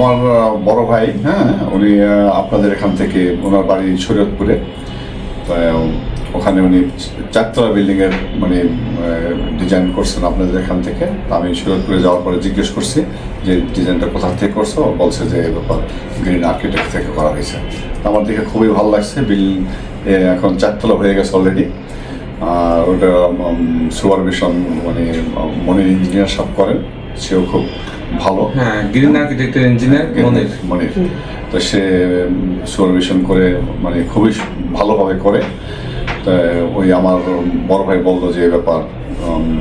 আমার বড় ভাই, হ্যাঁ, উনি আপনাদের এখান থেকে ওনার বাড়ি শরীয়তপুরে। তো, ওখানে উনি চারতলা বিল্ডিংয়ের মানে ডিজাইন করছেন আপনাদের এখান থেকে। আমি শরীয়তপুরে যাওয়ার পরে জিজ্ঞেস করছি যে ডিজাইনটা কোথা থেকে করছো, বলছে যে এ ব্যাপার গ্রিন আর্কিটেক্ট থেকে করা হয়েছে। আমার দেখে খুবই ভালো লাগছে। বিল্ডিং এখন চারতলা হয়ে গেছে অলরেডি। আর ওটা সুপারভিশন মানে মনির ইঞ্জিনিয়ার সব করেন, সেও খুব ভালো। হ্যাঁ, গ্রিন আর্কিটেক্টের ইঞ্জিনিয়ার মনির। তো সে সুপারভিশন করে মানে খুবই ভালোভাবে করে। তা ওই আমার বড় ভাই বললো যে এই ব্যাপার,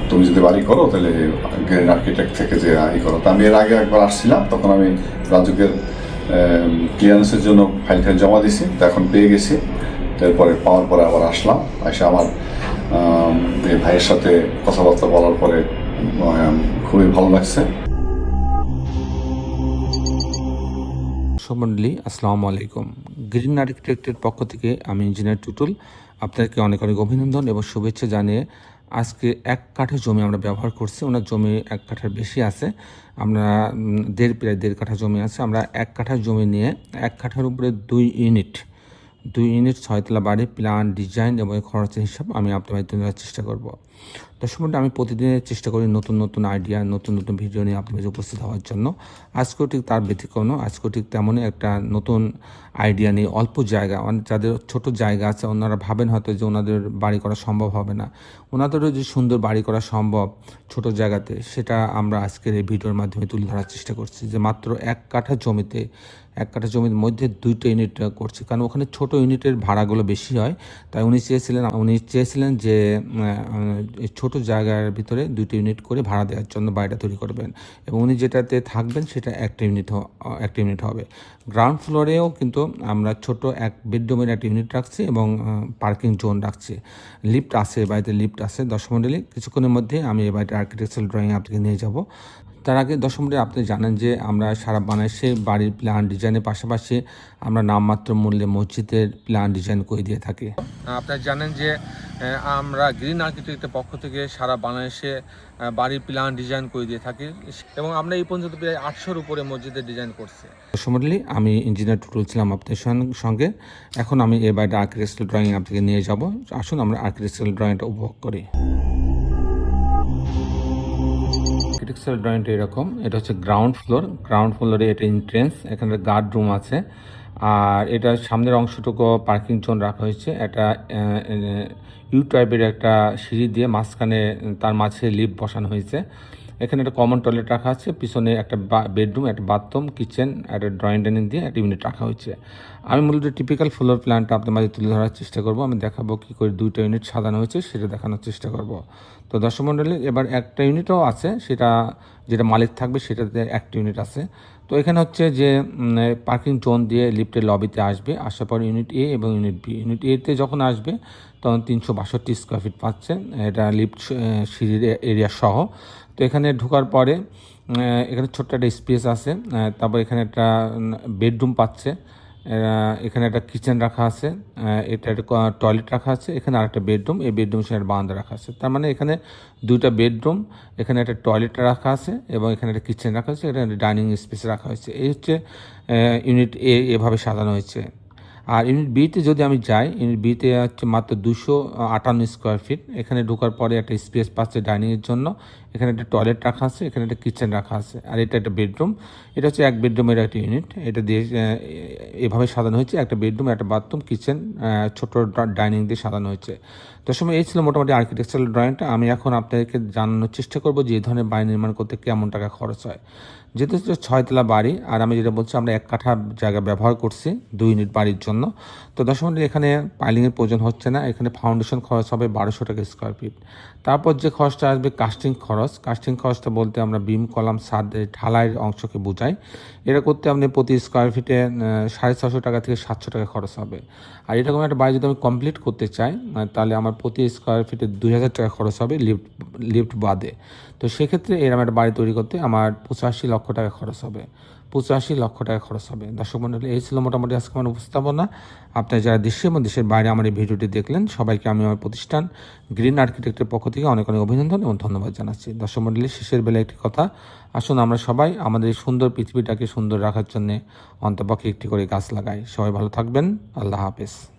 তুমি যদি বাড়ি করো তাহলে গ্রিন আর্কিটেক্ট থেকে যে ই করো। তা আমি এর আগে একবার আসছিলাম, তখন আমি রাজুকের ক্লিয়ারেন্সের জন্য ফাইলটা জমা দিছি। তো এখন পেয়ে গেছি। তারপরে পাওয়ার পরে আবার আসলাম, এসে আমার এই ভাইয়ের সাথে কথাবার্তা বলার পরে খুবই ভালো লাগছে। মন্ডলী, আসসালামু আলাইকুম। গ্রিন আর্কিটেক্টের পক্ষ থেকে আমি ইঞ্জিনিয়ার টুটুল আপনাদেরকে অনেক অনেক অভিনন্দন এবং শুভেচ্ছা জানিয়ে আজকে 1 কাঠা জমি আমরা ব্যবহার করছি। ওনার জমি 1 কাঠার বেশি আছে। আমরা প্রায় দেড় কাঠা জমি আছে। আমরা 1 কাঠা জমি নিয়ে 1 কাঠার উপরে 2 ইউনিট 6 তলা বাড়ি প্ল্যান, ডিজাইন এবং খরচের হিসাব আমি আপনাদের তুলে ধরার চেষ্টা করব। দর্শক মণ্ডলী, আমি প্রতিদিনের চেষ্টা করি নতুন নতুন আইডিয়া, নতুন নতুন ভিডিও নিয়ে আপনাদের উপস্থিত হওয়ার জন্য। আজকেও ঠিক তার ব্যতিক্রম নয়। আজকেও ঠিক তেমনই একটা নতুন আইডিয়া নিয়ে অল্প জায়গা, যাদের ছোট জায়গা আছে, ওনারা ভাবেন হয়তো যে ওনাদের বাড়ি করা সম্ভব হবে না। ওনাদেরও যে সুন্দর বাড়ি করা সম্ভব ছোট জায়গাতে, সেটা আমরা আজকের এই ভিডিওর মাধ্যমে তুলে ধরার চেষ্টা করছি। যে মাত্র 1 কাঠা জমিতে, 1 কাঠা জমির মধ্যে 2টা ইউনিট করছি, কারণ ওখানে ছোট ইউনিটের ভাড়াগুলো বেশি হয়। তাই উনি চেয়েছিলেন যে ছোট জায়গার ভিতরে 2টা ইউনিট করে ভাড়া দেওয়ার জন্য বাড়িটা তৈরি করবেন, এবং উনি যেটাতে থাকবেন সেটা একটা ইউনিট হবে। গ্রাউন্ড ফ্লোরেও কিন্তু আমরা ছোট 1 বেডরুমের একটা ইউনিট রাখছি এবং পার্কিং জোন রাখছি। লিফট আছে, বাড়িতে লিফট আছে। দর্শক মণ্ডলী, কিছুক্ষণের মধ্যে আমি এই বাড়িটা আর্কিটেকচারাল ড্রয়িং আপনাকে নিয়ে যাব। তার আগে দর্শক মণ্ডলী, আপনি জানেন যে আমরা সারা বাংলাদেশে বাড়ির প্ল্যান ডিজাইনের পাশাপাশি আমরা নামমাত্র মূল্যে মসজিদের প্ল্যান ডিজাইন করে দিয়ে থাকি। আপনারা জানেন যে আমরা গ্রিন আর্কিটেক্টের পক্ষ থেকে সারা বাংলাদেশে বাড়ির প্ল্যান ডিজাইন করে দিয়ে থাকি, এবং আমরা এই পর্যন্ত প্রায় 800-র উপরে মসজিদের ডিজাইন করছি। দর্শক মণ্ডলী, আমি ইঞ্জিনিয়ার টুটুল ছিলাম আপনাদের সঙ্গে। এখন আমি এই বাড়িটা আর্কিটেকচারাল ড্রয়িং আপনাকে নিয়ে যাব। আসুন আমরা আর্কিটেকচারাল ড্রয়িংটা উপভোগ করি। আর্কিটেকচারাল ড্রয়িংটা এরকম। এটা হচ্ছে গ্রাউন্ড ফ্লোরে এটা এন্ট্রেন্স, এখানে গার্ড রুম আছে। আর এটা সামনের অংশটুকু পার্কিং জোন রাখা হয়েছে। একটা ইউ টাইপের একটা সিঁড়ি দিয়ে মাঝখানে, তার মাঝে লিফট বসানো হয়েছে। এখানে একটা কমন টয়লেট রাখা আছে, পিছনে একটা বেডরুম, একটা বাথরুম, কিচেন, একটা ড্রয়িং ডাইনিং দিয়ে একটা ইউনিট রাখা হয়েছে। আমি মূলত টিপিক্যাল ফ্লোর প্ল্যানটা আপনার মাঝে তুলে ধরার চেষ্টা করব। আমি দেখাবো কী করে 2টা ইউনিট সাজানো হয়েছে, সেটা দেখানোর চেষ্টা করব। তো দর্শক মণ্ডলী, এবার একটা ইউনিটও আছে, যেটা মালিক থাকবে সেটাতে একটা ইউনিট আছে। তো এখানে হচ্ছে যে পার্কিং জোন দিয়ে লিফটের লবিতে আসবে। আসার পর ইউনিট এ এবং ইউনিট বি। ইউনিট এতে যখন আসবে তখন 362 স্কোয়ার ফিট পাচ্ছেন, এটা লিফট সিঁড়ির এরিয়া সহ। তো এখানে ঢোকার পরে এখানে ছোট্ট একটা স্পেস আছে। তারপর এখানে একটা বেডরুম পাচ্ছে। এখানে একটা কিচেন রাখা আছে, এটা একটা টয়লেট রাখা আছে, এখানে আরেকটা বেডরুম, এই বেডরুমের সঙ্গে বারান্দা রাখা আছে। তার মানে এখানে 2টা বেডরুম, এখানে একটা টয়লেট রাখা আছে এবং এখানে একটা কিচেন রাখা আছে, এখানে ডাইনিং স্পেস রাখা হয়েছে। এই হচ্ছে ইউনিট এ, এভাবে সাজানো হয়েছে। আর ইউনিট বিতে যদি আমি যাই, ইউনিট বিতে হচ্ছে মাত্র 258 স্কোয়ার ফিট। এখানে ঢোকার পরে একটা স্পেস পাচ্ছে ডাইনিংয়ের জন্য, এখানে একটা টয়লেট রাখা আছে, এখানে একটা কিচেন রাখা আছে, আর এটা একটা বেডরুম। এটা হচ্ছে 1 বেডরুমের একটা ইউনিট। এটা দিয়ে এভাবে সাজানো হয়েছে, একটা বেডরুম, একটা বাথরুম, কিচেন, ছোট ডাইনিং দিয়ে সাজানো হয়েছে। তো সময় এই ছিল মোটামুটি আর্কিটেকচারাল ড্রয়িংটা। আমি এখন আপনাদেরকে জানানোর চেষ্টা করব যে এই ধরনের বাড়ি নির্মাণ করতে কেমন টাকা খরচ হয়। যেহেতু হচ্ছে 6 তলা বাড়ি, আর আমি যেটা বলছি আমরা 1 কাঠা জায়গা ব্যবহার করছি 2 ইউনিট বাড়ির জন্য। তো দর্শক মণ্ডলী, এখানে পাইলিংয়ের প্রয়োজন হচ্ছে না। এখানে ফাউন্ডেশন খরচ হবে 1200 টাকা স্কোয়ার ফিট। তারপর যে খরচটা আসবে কাস্টিং খরচটা বলতে আমরা বিম, কলাম, ছাদ, ঢালাইয়ের অংশকে বোঝাই। এটা করতে আপনি প্রতি স্কোয়ার ফিটে 650 টাকা থেকে 700 টাকা খরচ হবে। আর এরকম একটা বাড়ি যদি আমি কমপ্লিট করতে চাই, তাহলে আমার প্রতি স্কোয়ার ফিটে 2000 টাকা খরচ হবে লিফট বাদে। তো সেক্ষেত্রে এরকম একটা বাড়ি তৈরি করতে আমার 85 লক্ষ টাকা খরচ হবে। 85 লক্ষ টাকা খরচ হবে। দর্শক মণ্ডলী, এই ছিল মোটামুটি আজকে আমার উপস্থাপনা। আপনারা যারা দেশে এবং দেশের বাইরে আমার এই ভিডিওটি দেখলেন, সবাইকে আমি আমার প্রতিষ্ঠান গ্রিন আর্কিটেক্টের পক্ষ থেকে অনেক অনেক অভিনন্দন এবং ধন্যবাদ জানাচ্ছি। দর্শক মণ্ডলী, শেষের বেলায় একটি কথা, আসুন আমরা সবাই আমাদের এই সুন্দর পৃথিবীটাকে সুন্দর রাখার জন্য অন্তপক্ষে একটি করে গাছ লাগাই। সবাই ভালো থাকবেন। আল্লাহ হাফেজ।